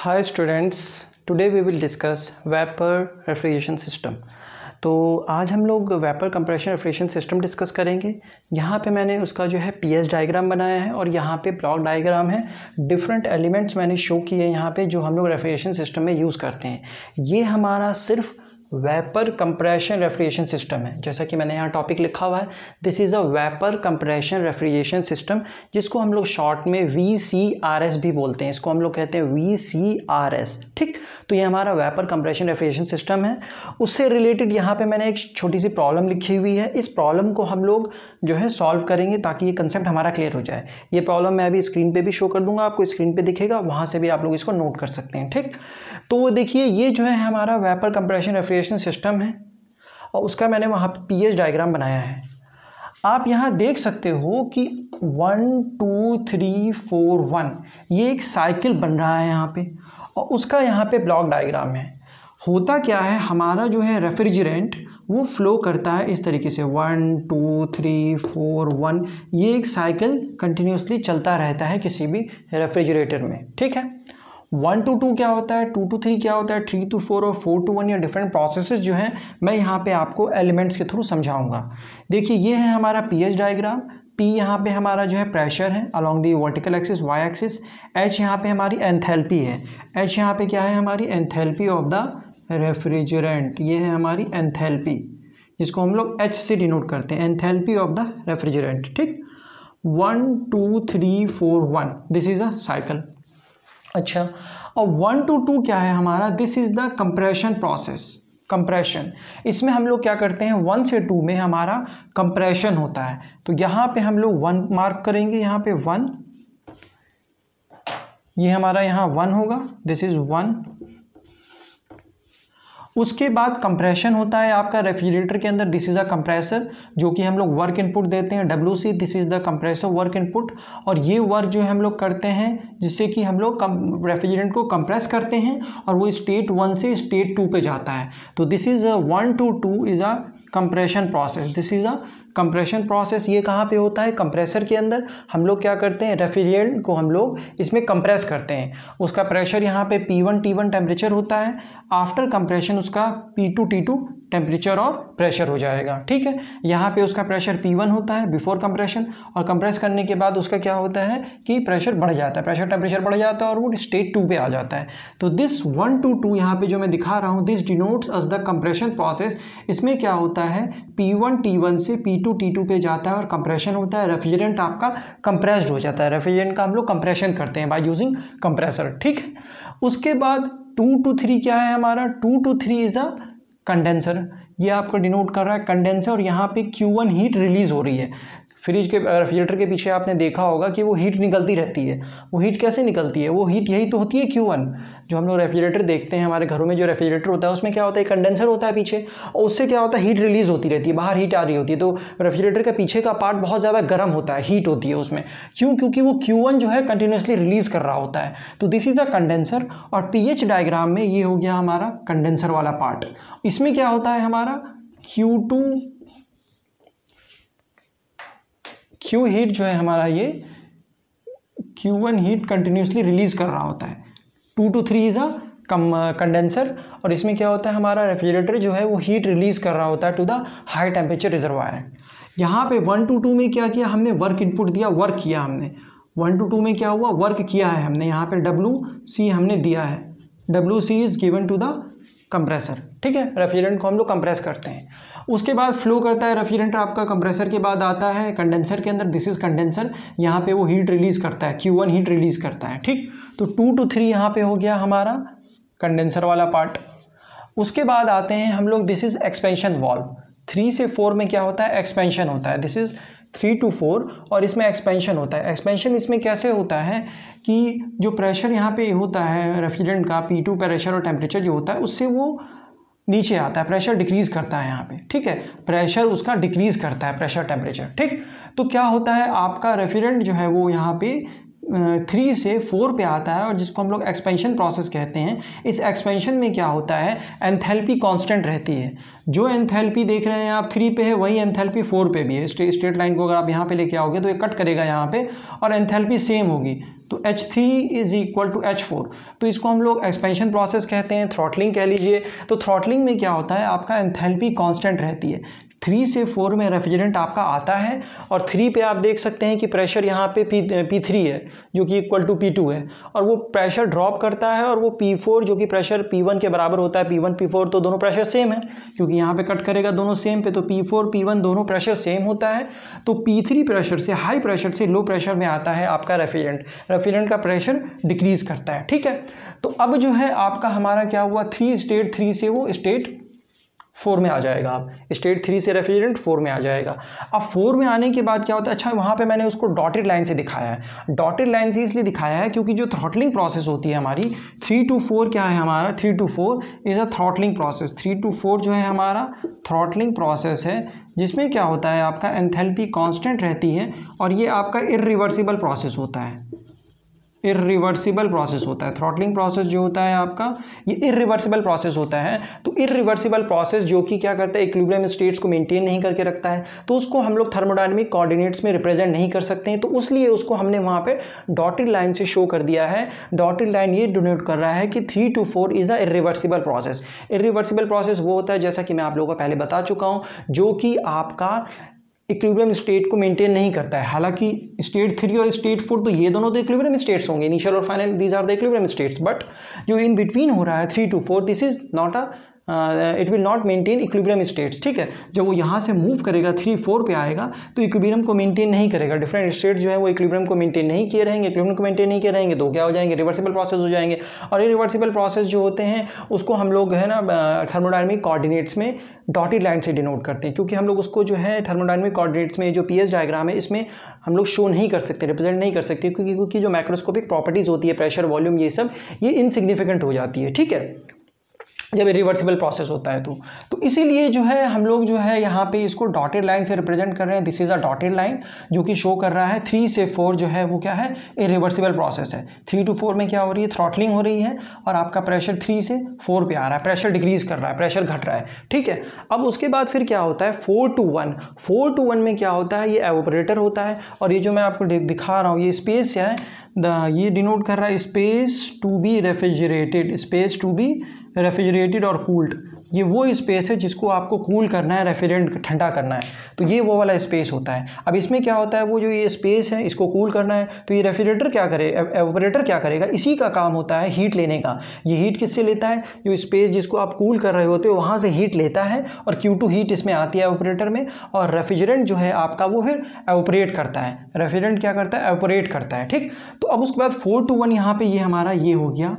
Hi students, today we will discuss vapour refrigeration system. तो आज हम लोग vapour compression refrigeration system discuss करेंगे। यहाँ पे मैंने उसका जो है पीएस डायग्राम बनाया है और यहाँ पे ब्लॉक डायग्राम है। डिफरेंट एलिमेंट्स मैंने शो किए यहाँ पे जो हम लोग रेफ्रिजरेशन सिस्टम में यूज़ करते हैं। ये हमारा सिर्फ वेपर कंप्रेशन रेफ्रिजरेशन सिस्टम है। जैसा कि मैंने यहाँ टॉपिक लिखा हुआ है, this is a vapour compression refrigeration system, जिसको हम लोग शॉर्ट में VCRS भी बोलते हैं। इसको हम लोग कहते हैं VCRS। ठीक, तो ये हमारा वेपर कंप्रेशन रेफ्रिजरेशन सिस्टम है। उससे रिलेटेड यहाँ पे मैंने एक छोटी सी प्रॉब्लम लिखी हुई है। इस प्रॉब्लम को हम लोग जो है सॉल्व करेंगे ताकि ये कंसेप्ट हमारा क्लियर हो जाए। ये प्रॉब्लम मैं अभी स्क्रीन पे भी शो कर दूंगा, आपको स्क्रीन पे दिखेगा, वहाँ से भी आप लोग इसको नोट कर सकते हैं। ठीक, तो देखिए ये जो है हमारा वेपर कंप्रेशन रेफ्रिजरेशन सिस्टम है और उसका मैंने वहाँ पे पीएच डायग्राम बनाया है। आप यहाँ देख सकते हो कि 1 2 3 4 1 ये एक साइकिल बन रहा है यहाँ पे, और उसका यहाँ पे ब्लॉक डायग्राम है। होता क्या है, हमारा जो है रेफ्रिजरेंट वो फ्लो करता है इस तरीके से 1 2 3 4 1। ये एक साइकिल कंटिन्यूसली चलता रहता है किसी भी रेफ्रिजरेटर में। ठीक है, 1 to 2 क्या होता है, 2 to 3 क्या होता है, 3 to 4 और 4 to 1, या डिफरेंट प्रोसेसेस जो हैं मैं यहाँ पे आपको एलिमेंट्स के थ्रू समझाऊंगा। देखिए ये है हमारा पीएच डायग्राम। P यहाँ पे हमारा जो है प्रेशर है along the vertical axis y axis. H यहाँ पे हमारी एंथैल्पी है। H यहाँ पे क्या है, हमारी एंथैल्पी ऑफ द रेफ्रिजरेंट। ये है हमारी एंथैल्पी, जिसको हम लोग H से डिनोट करते हैं, एंथैल्पी ऑफ द रेफ्रिजरेंट। ठीक, 1 2 3 4 1 दिस इज अ साइकिल। अच्छा, और 1 to 2 क्या है हमारा, this is the compression process. Compression, इसमें हम लोग क्या करते हैं, 1 से 2 में हमारा कंप्रेशन होता है। तो यहाँ पे हम लोग 1 मार्क करेंगे, यहाँ पे 1, ये हमारा यहाँ 1 होगा, दिस इज 1। उसके बाद कंप्रेशन होता है आपका रेफ्रिजरेटर के अंदर, दिस इज़ अ कंप्रेसर, जो कि हम लोग वर्क इनपुट देते हैं WC, this is the compressor work input. और ये वर्क जो है हम लोग करते हैं जिससे कि हम लोग रेफ्रिजरेंट को कंप्रेस करते हैं और वो स्टेट 1 से स्टेट 2 पे जाता है। तो this is 1 to 2 is a compression process, this is a compression process. ये कहाँ पे होता है, कंप्रेसर के अंदर। हम लोग क्या करते हैं, रेफ्रिजरेंट को हम लोग इसमें कंप्रेस करते हैं। उसका प्रेशर यहाँ पे P1 T1 टेम्परेचर होता है। आफ्टर कंप्रेशन उसका P2 T2 टेम्परेचर और प्रेशर हो जाएगा। ठीक है, यहाँ पे उसका प्रेशर P1 होता है बिफोर कंप्रेशन, और कंप्रेस करने के बाद उसका क्या होता है कि प्रेशर बढ़ जाता है, प्रेशर टेम्परेचर बढ़ जाता है और वो स्टेट 2 पे आ जाता है। तो दिस 1 to 2 यहाँ पे जो मैं दिखा रहा हूँ, this denotes us the compression process. इसमें क्या होता है, P1 T1 से P2 T2 पे जाता है और कंप्रेशन होता है। रेफ्रिजरेंट आपका कंप्रेस्ड हो जाता है। रेफ्रिजरेंट का हम लोग कंप्रेशन करते हैं बाय यूजिंग कंप्रेसर। ठीक है, उसके बाद 2 to 3 क्या है हमारा, 2 to 3 इज अ कंडेंसर। ये आपको डिनोट कर रहा है कंडेंसर, और यहाँ पे Q1 हीट रिलीज हो रही है। फ्रिज के रेफ्रिजरेटर के पीछे आपने देखा होगा कि वो हीट निकलती रहती है। वो हीट कैसे निकलती है, वो हीट यही तो होती है Q1। जो हम लोग रेफ्रिजरेटर देखते हैं हमारे घरों में, जो रेफ्रिजरेटर होता है उसमें क्या होता है, कंडेंसर होता है पीछे, और उससे क्या होता है, हीट रिलीज होती रहती है, बाहर हीट आ रही होती है। तो रेफ्रिजरेटर के पीछे का पार्ट बहुत ज़्यादा गर्म होता है, हीट होती है उसमें। क्यों, क्योंकि वो Q1 जो है कंटिन्यूसली रिलीज कर रहा होता है। तो दिस इज अ कंडेंसर, और पीएच डायग्राम में ये हो गया हमारा कंडेंसर वाला पार्ट। इसमें क्या होता है हमारा, Q हीट जो है हमारा, ये Q1 हीट कंटिन्यूसली रिलीज कर रहा होता है। 2 to 3 इज अ कंडेंसर, और इसमें क्या होता है, हमारा रेफ्रिजरेटर जो है वो हीट रिलीज कर रहा होता है to the high temperature reservoir. यहाँ पे 1 to 2 में क्या किया हमने, वर्क इनपुट दिया, वर्क किया हमने। 1 to 2 में क्या हुआ, वर्क किया है हमने, यहाँ पे WC हमने दिया है। WC is given to the compressor. ठीक है, रेफ्रिजरेंट को हम लोग कंप्रेस करते हैं। उसके बाद फ्लो करता है रेफ्रिजरेंट आपका, कंप्रेसर के बाद आता है कंडेंसर के अंदर, दिस इज कंडेंसर। यहाँ पे वो हीट रिलीज करता है, Q1 हीट रिलीज करता है। ठीक, तो 2 to 3 यहाँ पे हो गया हमारा कंडेंसर वाला पार्ट। उसके बाद आते हैं हम लोग, दिस इज एक्सपेंशन वाल्व। 3 से 4 में क्या होता है, एक्सपेंशन होता है। दिस इज 3 to 4, और इसमें एक्सपेंशन होता है। एक्सपेंशन इसमें कैसे होता है कि जो प्रेशर यहाँ पे होता है रेफ्रिजरेंट का, P2 प्रेशर और टेम्परेचर जो होता है, उससे वो नीचे आता है, प्रेशर डिक्रीज करता है यहाँ पे। ठीक है, प्रेशर उसका डिक्रीज करता है, प्रेशर टेम्परेचर। ठीक, तो क्या होता है, आपका रेफ्रिजरेंट जो है वो यहाँ पे 3 से 4 पे आता है और जिसको हम लोग एक्सपेंशन प्रोसेस कहते हैं। इस एक्सपेंशन में क्या होता है, एंथैल्पी कांस्टेंट रहती है। जो एंथैल्पी देख रहे हैं आप 3 पे है, वही एंथैल्पी 4 पे भी है। स्ट्रेट लाइन को अगर आप यहाँ पे लेके आओगे तो ये कट करेगा यहाँ पे और एंथैल्पी सेम होगी, तो H3 is equal to H4। तो इसको हम लोग एक्सपेंशन प्रोसेस कहते हैं, थ्रॉटलिंग कह लीजिए। तो थ्रॉटलिंग में क्या होता है, आपका एंथैल्पी कांस्टेंट रहती है। 3 से 4 में रेफ्रिजरेंट आपका आता है और 3 पे आप देख सकते हैं कि प्रेशर यहाँ पे P3 है जो कि इक्वल टू P2 है, और वो प्रेशर ड्रॉप करता है और वो P4 जो कि प्रेशर P1 के बराबर होता है। P1 P4 तो दोनों प्रेशर सेम है, क्योंकि यहाँ पे कट करेगा दोनों सेम पे, तो P4 P1 दोनों प्रेशर सेम होता है। तो P3 प्रेशर से हाई प्रेशर से लो प्रेशर में आता है आपका रेफ्रिजरेंट का प्रेशर डिक्रीज करता है। ठीक है, तो अब जो है आपका हमारा क्या हुआ, स्टेट 3 से वो स्टेट 4 में आ जाएगा। आप स्टेट 3 से रेफ्रिजरेंट 4 में आ जाएगा। अब 4 में आने के बाद क्या होता है, अच्छा वहाँ पे मैंने उसको डॉटेड लाइन से दिखाया है। डॉटेड लाइन से इसलिए दिखाया है क्योंकि जो थ्रॉटलिंग प्रोसेस होती है हमारी 3 to 4 क्या है हमारा, 3 to 4 is a throttling process. 3 to 4 जो है हमारा थ्रॉटलिंग प्रोसेस है, जिसमें क्या होता है आपका एंथैल्पी कांस्टेंट रहती है और ये आपका इरिवर्सिबल प्रोसेस होता है। इरिवर्सिबल प्रोसेस होता है थ्रॉटलिंग प्रोसेस जो होता है आपका, ये इरिवर्सिबल प्रोसेस होता है। तो इरिवर्सिबल प्रोसेस जो कि क्या करता है, इक्विलिब्रियम स्टेट्स को मेंटेन नहीं करके रखता है, तो उसको हम लोग थर्मोडायनेमिक कोऑर्डिनेट्स में रिप्रेजेंट नहीं कर सकते हैं। तो इसलिए उसको हमने वहाँ पे डॉटेड लाइन से शो कर दिया है। डॉटेड लाइन ये डिनोट कर रहा है कि 3 to 4 is a irreversible process. Irreversible process वो होता है, जैसा कि मैं आप लोगों को पहले बता चुका हूँ, जो कि आपका इक्विलिब्रियम स्टेट को मेंटेन नहीं करता है। हालांकि स्टेट 3 और स्टेट 4 तो ये दोनों तो इक्विलिब्रियम स्टेट्स होंगे, इनिशियल और final, these are the equilibrium states, but जो इन बिटवीन हो रहा है 3 to 4, this is not a it will not maintain equilibrium states. ठीक है, जब वो यहाँ से मूव करेगा 3-4 पे आएगा तो इक्विलिब्रियम को मेंटेन नहीं करेगा। डिफरेंट स्टेट जो है वो इक्विलिब्रियम को मेंटेन नहीं किए रहेंगे, इक्विलिब्रियम को मेंटेन नहीं किए रहेंगे तो क्या हो जाएंगे, रिवर्सिबल प्रोसेस हो जाएंगे। और ये रिवर्सिबल प्रोसेस जो होते हैं उसको हम लोग है ना थर्मोडायनेमिक कोऑर्डिनेट्स में डॉटेड लाइन से डिनोट करते हैं, क्योंकि हम लोग उसको जो है थर्मोडायनेमिक कोऑर्डिनेट्स में जो PS डायग्राम है इसमें हम लोग शो नहीं कर सकते, रिप्रेजेंट नहीं कर सकते, क्योंकि जो मैक्रोस्कोपिक प्रॉपर्टीज़ होती है, प्रेशर, वॉल्यूम, ये सब ये इनसिग्निफिकेंट हो जाती है। ठीक है, जब रिवर्सिबल प्रोसेस होता है तो इसीलिए जो है हम लोग जो है यहाँ पे इसको डॉटेड लाइन से रिप्रेजेंट कर रहे हैं। This is a dotted line जो कि शो कर रहा है 3 से 4 जो है वो क्या है, इरिवर्सिबल प्रोसेस है। 3 to 4 में क्या हो रही है, थ्रॉटलिंग हो रही है और आपका प्रेशर 3 से 4 पे आ रहा है, प्रेशर डिक्रीज कर रहा है, प्रेशर घट रहा है। ठीक है, अब उसके बाद फिर क्या होता है 4 to 1। 4 to 1 में क्या होता है, ये एवोपरेटर होता है और ये जो मैं आपको दिखा रहा हूँ ये स्पेस है, ये डिनोट कर रहा है space to be refrigerated, space to be refrigerated और कूल्ड। ये वो स्पेस है जिसको आपको कूल करना है, रेफ्रिजरेंट ठंडा करना है, तो ये वो वाला स्पेस होता है। अब इसमें क्या होता है, वो जो ये स्पेस है इसको कूल करना है, तो ये रेफ्रिजरेटर क्या करे, एवोपरेटर क्या करेगा, इसी का काम होता है हीट लेने का। ये हीट किससे लेता है, जो स्पेस जिसको आप कूल कर रहे होते हो वहाँ से हीट लेता है और Q2 हीट इसमें आती है एवोपरेटर में, और रेफ्रिजरेंट जो है आपका वो फिर एवोपरेट करता है। रेफ्रिजरेंट क्या करता है, एवोपरेट करता है। ठीक, तो अब उसके बाद 4 to 1 यहाँ पे ये हमारा ये हो गया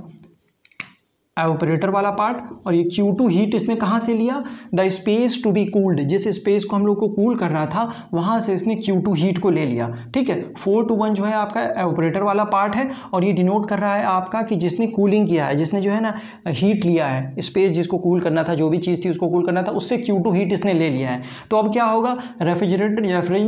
एवोपरेटर वाला पार्ट, और ये Q2 हीट इसने कहाँ से लिया, the space to be cooled, जिस स्पेस को हम लोग को कूल करना था वहाँ से इसने Q2 हीट को ले लिया। ठीक है, 4 to 1 जो है आपका एवोपरेटर वाला पार्ट है और ये डिनोट कर रहा है आपका कि जिसने कूलिंग किया है, जिसने जो है ना हीट लिया है, स्पेस जिसको कूल करना था, जो भी चीज़ थी उसको कूल करना था, उससे Q2 हीट इसने ले लिया है। तो अब क्या होगा, रेफ्रिजरेंट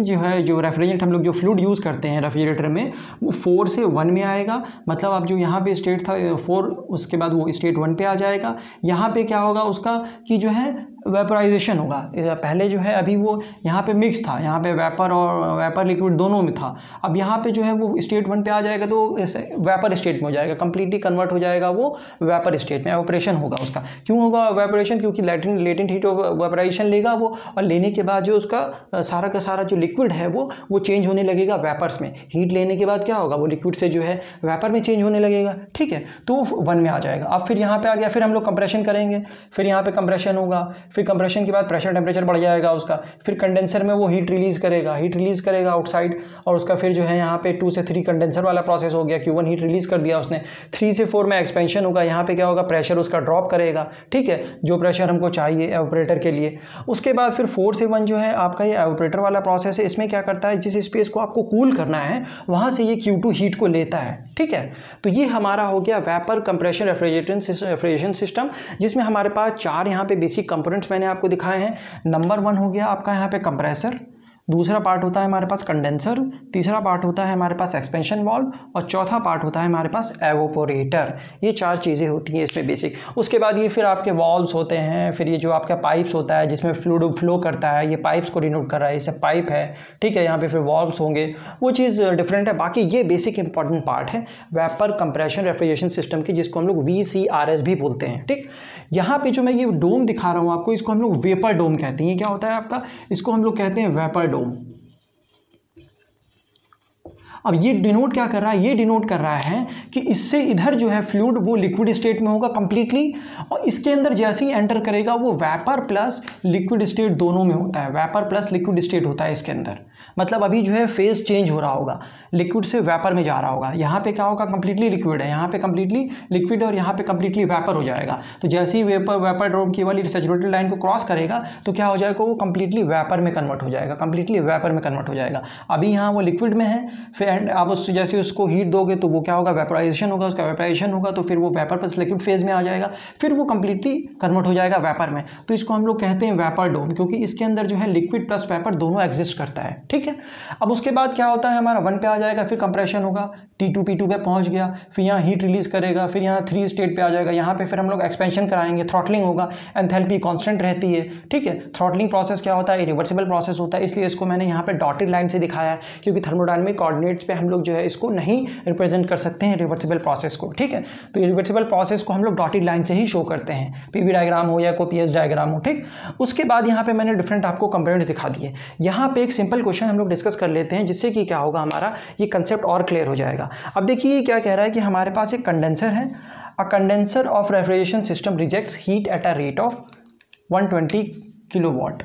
जो है, जो रेफ्रिजरेंट हम लोग जो फ्लूइड यूज़ करते हैं रेफ्रिजरेटर में, वो 4 से 1 में आएगा। मतलब अब जो यहाँ पे स्टेट था 4, उसके बाद वो स्टेट 1 पे आ जाएगा। यहाँ पे क्या होगा उसका कि जो है वेपराइजेशन होगा। पहले जो है अभी वो यहाँ पे मिक्स था, यहाँ पे वेपर और वेपर लिक्विड दोनों में था। अब यहाँ पे जो है वो स्टेट 1 पे आ जाएगा तो वेपर स्टेट में हो जाएगा, कंप्लीटली कन्वर्ट हो जाएगा वो वेपर स्टेट में, एवोपरेशन होगा उसका। क्यों होगा वेपरेशन, क्योंकि लेटेंट हीट ऑफ वेपराइजेशन लेगा वो, और लेने के बाद जो उसका सारा का सारा जो लिक्विड है वो चेंज होने लगेगा वेपर्स में। हीट लेने के बाद क्या होगा, वो लिक्विड से जो है वेपर में चेंज होने लगेगा। ठीक है, तो 1 में आ जाएगा। अब फिर यहाँ पे आ गया, फिर हम लोग कंप्रेशन करेंगे, फिर यहाँ पे कंप्रेशन होगा, फिर कंप्रेशन के बाद प्रेशर टेम्परेचर बढ़ जाएगा उसका, फिर कंडेंसर में वो हीट रिलीज करेगा आउटसाइड, और उसका फिर जो है यहाँ पे 2 से 3 कंडेंसर वाला प्रोसेस हो गया। Q1 हीट रिलीज कर दिया उसने। 3 से 4 में एक्सपेंशन होगा, यहाँ पे क्या होगा, प्रेशर उसका ड्रॉप करेगा। ठीक है, जो प्रेशर हमको चाहिए एवोपरेटर के लिए। उसके बाद फिर 4 से 1 जो है आपका ये एवोपरेटर वाला प्रोसेस है। इसमें क्या करता है, जिस स्पेस को आपको कूल करना है वहाँ से ये Q2 हीट को लेता है। ठीक है, तो ये हमारा हो गया वेपर कंप्रेशन रेफ्रिजरेशन सिस्टम, जिसमें हमारे पास 4 यहाँ पे बेसिक कंपोनेंट्स मैंने आपको दिखाए हैं। नंबर 1 हो गया आपका यहाँ पे कंप्रेसर, दूसरा पार्ट होता है हमारे पास कंडेंसर, तीसरा पार्ट होता है हमारे पास एक्सपेंशन वाल्व और चौथा पार्ट होता है हमारे पास एवोपोरेटर। ये 4 चीज़ें होती हैं इसमें बेसिक। उसके बाद ये फिर आपके वाल्व्स होते हैं, फिर ये जो आपका पाइप्स होता है जिसमें फ्लूइड फ्लो करता है, ये पाइप्स को डिनोट कर रहा है, इससे पाइप है, ठीक है। यहाँ पे फिर वाल्व्स होंगे, वो चीज़ डिफरेंट है। बाकी ये बेसिक इंपॉर्टेंट पार्ट है वेपर कंप्रेशन रेफ्रिजरेशन सिस्टम की, जिसको हम लोग VCRS भी बोलते हैं, ठीक। यहाँ पे जो मैं ये डोम दिखा रहा हूँ आपको, इसको हम लोग वेपर डोम कहते हैं। ये क्या होता है आपका, इसको हम लोग कहते हैं वेपर डोम। अब ये डिनोट क्या कर रहा है, ये डिनोट कर रहा है कि इससे इधर जो है फ्लूइड वो लिक्विड स्टेट में होगा कंप्लीटली, और इसके अंदर जैसे ही एंटर करेगा वो वेपर प्लस लिक्विड स्टेट दोनों में होता है, वेपर प्लस लिक्विड स्टेट होता है इसके अंदर। मतलब अभी जो है फेज चेंज हो रहा होगा, लिक्विड से वेपर में जा रहा होगा। यहाँ पे क्या होगा, कंप्लीटली लिक्विड है, यहाँ पे कंप्लीटली लिक्विड है और यहाँ पे कंप्लीटली वेपर हो जाएगा। तो जैसे ही वेपर डोम की वाली सैचुरेटेड लाइन को क्रॉस करेगा तो क्या हो जाएगा, वो कंप्लीटली वेपर में कन्वर्ट हो जाएगा, कंप्लीटली वेपर में कन्वर्ट हो जाएगा। अभी यहाँ वो लिक्विड में है, फिर आप जैसे उसको हीट दोगे तो वो क्या होगा, वेपराइजेशन होगा, उसका वेपराइजेशन होगा तो फिर वो वेपर प्लस लिक्विड फेज में आ जाएगा, फिर वो कंप्लीटली कन्वर्ट हो जाएगा वेपर में। तो इसको हम लोग कहते हैं वेपर डोम, क्योंकि इसके अंदर जो है लिक्विड प्लस वेपर दोनों एग्जिस्ट करता है, ठीक है। अब उसके बाद क्या होता है, हमारा 1 पे आ जाएगा, फिर कंप्रेशन होगा, T2 P2 पे पहुंच गया, फिर यहाँ हीट रिलीज करेगा, फिर यहाँ 3 स्टेट पे आ जाएगा। यहाँ पे फिर हम लोग एक्सपेंशन कराएंगे, थ्रॉटलिंग होगा, एंथैल्पी कांस्टेंट रहती है, ठीक है। थ्रॉटलिंग प्रोसेस क्या होता है, इरिवर्सिबल प्रोसेस होता है, इसलिए इसको मैंने यहाँ पे डॉटेड लाइन से दिखाया है, क्योंकि थर्मोडायनामिक कोऑर्डिनेट्स पे हम लोग जो है इसको नहीं रिप्रेजेंट कर सकते हैं रिवर्सिबल प्रोसेस को, ठीक है। तो इरिवर्सिबल प्रोसेस को हम लोग डॉटेड लाइन से ही शो करते हैं, PV डायग्राम हो या कोई PS डायग्राम हो, ठीक। उसके बाद यहाँ पे मैंने डिफरेंट आपको कंपोनेंट्स दिखा दिए। यहाँ पे एक सिंपल क्वेश्चन हम लोग डिस्कस कर लेते हैं, जिससे कि क्या होगा, हमारा ये कंसेप्ट और क्लियर हो जाएगा। अब देखिए क्या कह रहा है कि हमारे पास एक कंडेंसर है, a condenser of refrigeration system rejects heat at a rate of 120 kilowatt.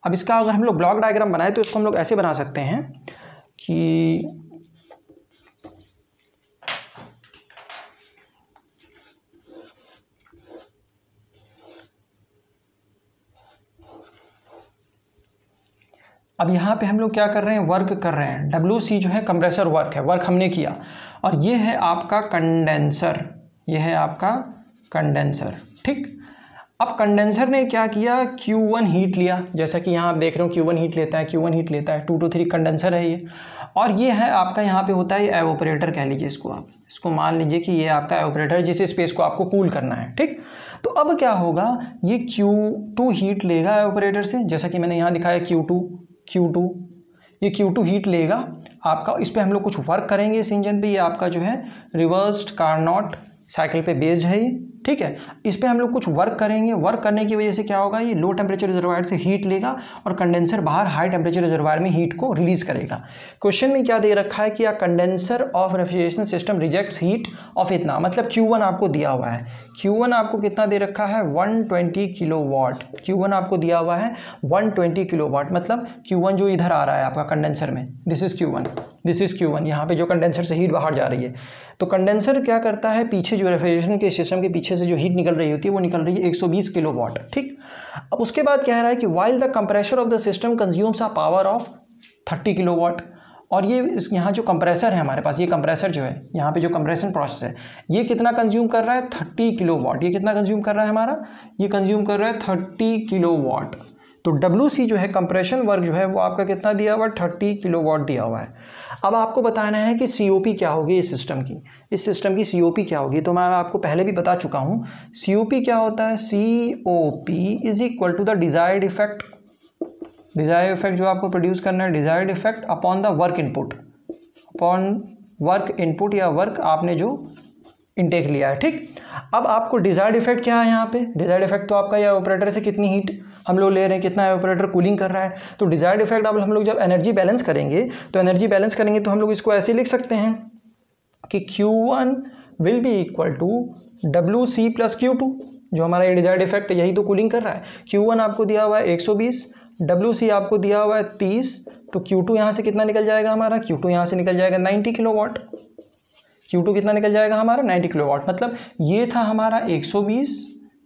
अब इसका अगर हम लोग ब्लॉक डायग्राम बनाए तो इसको हम लोग ऐसे बना सकते हैं कि अब यहाँ पे हम लोग क्या कर रहे हैं, वर्क कर रहे हैं। WC जो है कंप्रेसर वर्क है, वर्क हमने किया, और ये है आपका कंडेंसर, ये है आपका कंडेंसर, ठीक। अब कंडेंसर ने क्या किया, Q1 हीट लिया, जैसा कि यहाँ आप देख रहे हो Q1 हीट लेता है, Q1 हीट लेता है, 2 to 3 कंडेंसर है ये। और ये है आपका यहाँ पे होता है एवोपरेटर, कह लीजिए इसको, आप इसको मान लीजिए कि ये आपका एवोपरेटर जिस स्पेस को आपको कूल करना है, ठीक। तो अब क्या होगा, ये Q2 हीट लेगा एवोपरेटर से, जैसा कि मैंने यहाँ दिखाया Q2, ये Q2 हीट लेगा आपका। इस पर हम लोग कुछ वर्क करेंगे इस इंजन पे, ये आपका जो है रिवर्स्ड कार्नोट साइकिल पे बेस्ड है ये, ठीक है। इस पे हम लोग कुछ वर्क करेंगे, वर्क करने की वजह से क्या होगा, ये लो टेम्परेचर रिजर्वायर से हीट लेगा और कंडेंसर बाहर हाई टेम्परेचर रिजर्वायर में हीट को रिलीज करेगा। क्वेश्चन में क्या दे रखा है कि a condenser of refrigeration system rejects heat of इतना, मतलब Q1 आपको दिया हुआ है, Q1 आपको कितना दे रखा है, 120 किलोवाट। Q1 आपको दिया हुआ है 120 किलोवाट, मतलब Q1 जो इधर आ रहा है आपका कंडेंसर में, दिस इज Q1, यहाँ पे जो कंडेंसर से हीट बाहर जा रही है। तो कंडेंसर क्या करता है, पीछे जो रेफ्रिजरेशन के सिस्टम के पीछे से जो हीट निकल रही होती है वो निकल रही है 120 किलोवाट, ठीक। अब उसके बाद कह रहा है कि while the compressor of the system consumes a power of 30 kilowatt. और ये यहाँ जो कंप्रेसर है हमारे पास, ये कंप्रेसर जो है यहाँ पे जो कंप्रेशन प्रोसेस है, ये कितना कंज्यूम कर रहा है, 30 किलोवाट। ये कितना कंज्यूम कर रहा है हमारा, ये कंज्यूम कर रहा है 30 किलोवाट। तो WC जो है कंप्रेशन वर्क जो है वो आपका कितना दिया हुआ है, 30 किलोवाट दिया हुआ है। अब आपको बताना है कि COP क्या होगी इस सिस्टम की, इस सिस्टम की COP क्या होगी। तो मैं आपको पहले भी बता चुका हूँ, COP क्या होता है, COP is equal to the desired effect, desired effect जो आपको प्रोड्यूस करना है, desired effect upon the work input, upon work input या वर्क आपने जो इनटेक लिया है, ठीक। अब आपको डिजायर्ड इफेक्ट क्या है यहाँ पे, डिजायर्ड इफेक्ट तो आपका ये ऑपरेटर से कितनी हीट हम लोग ले रहे हैं, कितना ऑपरेटर कूलिंग कर रहा है। तो डिजायर्ड इफेक्ट अब हम लोग जब एनर्जी बैलेंस करेंगे तो हम लोग इसको ऐसे लिख सकते हैं कि Q1 will be equal to WC plus Q2, जो हमारा ये डिजायर्ड इफेक्ट यही तो कूलिंग कर रहा है। Q1 आपको दिया हुआ है 120, WC आपको दिया हुआ है 30, तो Q2 यहाँ से कितना निकल जाएगा हमारा, Q2 यहाँ से निकल जाएगा 90 किलोवाट। Q2 कितना निकल जाएगा हमारा, 90 किलोवाट। मतलब ये था हमारा 120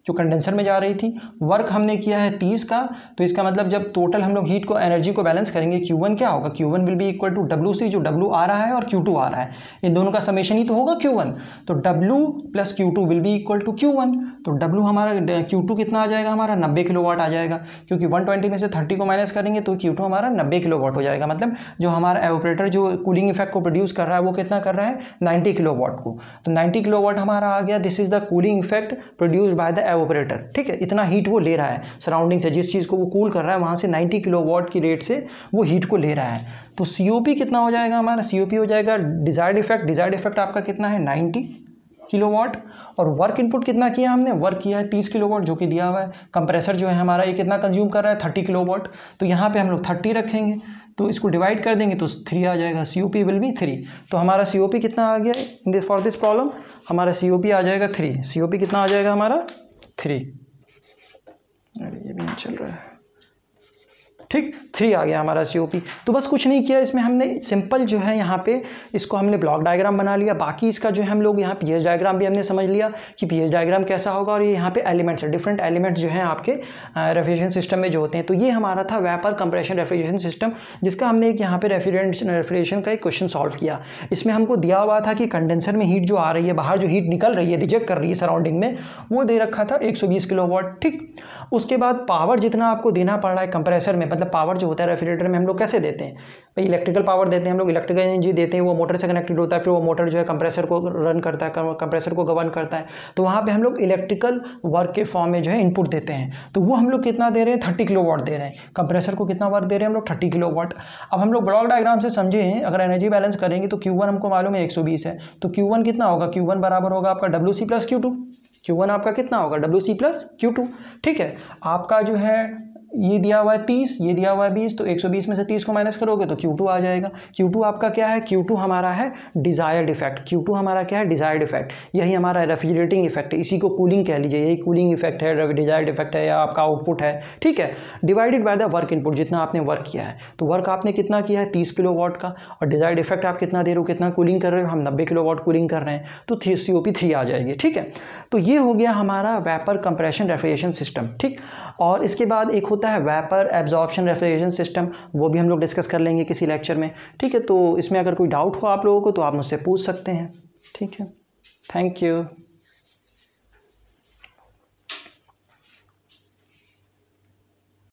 जो कंडेंसर में जा रही थी। वर्क हमने किया है 30 का, तो इसका मतलब जब टोटल हम लोग हीट को एनर्जी को बैलेंस करेंगे Q1 क्या होगा, Q1 will be equal to WC, जो W आ रहा है और Q2 आ रहा है, इन दोनों का समेशन ही तो होगा Q1, तो W plus Q2 will be equal to Q1। तो W हमारा Q2 कितना आ जाएगा हमारा 90 किलोवाट आ जाएगा, क्योंकि 120 में से 30 को माइनस करेंगे तो Q2 हमारा 90 किलोवाट हो जाएगा। मतलब जो हमारा एवोपरेटर जो कूलिंग इफेक्ट को प्रोड्यूस कर रहा है वो कितना कर रहा है 90 किलोवाट को, तो 90 किलोवाट हमारा आ गया। This is the cooling effect produced by the evaporator. ठीक है, इतना हीट वो ले रहा है सराउंडिंग से, जिस चीज़ को वो कूल कर रहा है वहाँ से 90 किलोवाट की रेट से वो हीट को ले रहा है। तो COP कितना हो जाएगा हमारा, COP हो जाएगा डिजायर्ड इफेक्ट आपका कितना है 90 किलोवाट, और वर्क इनपुट कितना किया हमने, वर्क किया है 30 किलोवाट जो कि दिया हुआ है। कंप्रेसर जो है हमारा ये कितना कंज्यूम कर रहा है 30 किलोवाट, तो यहाँ पे हम लोग 30 रखेंगे, तो इसको डिवाइड कर देंगे तो 3 आ जाएगा, COP विल बी 3। तो हमारा COP कितना आ गया फॉर दिस प्रॉब्लम, हमारा COP आ जाएगा 3। COP कितना आ जाएगा हमारा 3। अरे ये भी नहीं चल रहा है, ठीक 3 आ गया हमारा COP। तो बस कुछ नहीं किया इसमें, हमने सिंपल जो है यहाँ पे इसको हमने ब्लॉक डायग्राम बना लिया। बाकी इसका जो है हम लोग यहाँ pH डायग्राम भी हमने समझ लिया कि pH डायग्राम कैसा होगा, और ये यहाँ पे एलिमेंट्स है, डिफरेंट एलिमेंट्स जो हैं आपके रेफ्रिजरेशन सिस्टम में जो होते हैं। तो ये हमारा था वेपर कंप्रेशन रेफ्रिजरेशन सिस्टम, जिसका हमने एक यहाँ पे रेफ्रिजरेशन का एक क्वेश्चन सॉल्व किया। इसमें हमको दिया हुआ था कि कंडेंसर में हीट जो आ रही है, बाहर जो हीट निकल रही है, रिजेक्ट कर रही है सराउंडिंग में, वो दे रखा था 120 किलोवाट। ठीक, उसके बाद पावर जितना आपको देना पड़ रहा है कंप्रेसर में, मतलब पावर जो होता है रेफ्रिजरेटर में हम लोग कैसे देते हैं भाई, इलेक्ट्रिकल पावर देते हैं हम लोग, इलेक्ट्रिकल एनर्जी देते हैं, वो मोटर से कनेक्टेड होता है, फिर वो मोटर जो है कंप्रेसर को रन करता है, कंप्रेसर को गवर्न करता है। तो वहाँ पे हम लोग इलेक्ट्रिकल वर्क के फॉर्म में जो है इनपुट देते हैं, तो वो हम लोग कितना दे रहे हैं 30 किलोवाट दे रहे हैं। कंप्रेसर को कितना वर्क दे रहे हैं हम लोग 30 किलोवाट। अब हम लोग ब्लॉक डायग्राम से समझे हैं, अगर एनर्जी बैलेंस करेंगे तो Q1 हमको मालूम है 120 है, तो Q1 कितना होगा, Q1 बराबर होगा आपका WC प्लस Q2। Q1 आपका कितना होगा WC प्लस Q2। ठीक है, आपका जो है ये दिया हुआ है 30, ये दिया हुआ है 20, तो 120 में से 30 को माइनस करोगे तो Q2 आ जाएगा। Q2 आपका क्या है, Q2 हमारा है डिजायर्ड इफेक्ट। Q2 हमारा क्या है, डिजायर्ड इफेक्ट, यही हमारा रेफ्रिजरेटिंग इफेक्ट है, इसी को कूलिंग कह लीजिए, यही कूलिंग इफेक्ट है, डिजायर्ड इफेक्ट है या आपका आउटपुट है। ठीक है, divided by the work input, जितना आपने वर्क किया है, तो वर्क आपने कितना किया है 30 किलोवाट का, और डिजायर्ड इफेक्ट आप कितना दे रहे हो, कितना कूलिंग कर रहे हो, हम 90 किलोवाट कूलिंग कर रहे हैं, तो COP 3 आ जाएगी। ठीक है, तो ये हो गया हमारा वेपर कंप्रेशन रेफ्रिजरेशन सिस्टम। ठीक, और इसके बाद एक होता है वेपर एब्जॉर्प्शन रेफ्रिजरेशन सिस्टम, वो भी हम लोग डिस्कस कर लेंगे किसी लेक्चर में। ठीक है, तो इसमें अगर कोई डाउट हो आप लोगों को तो आप मुझसे पूछ सकते हैं। ठीक है, थैंक यू।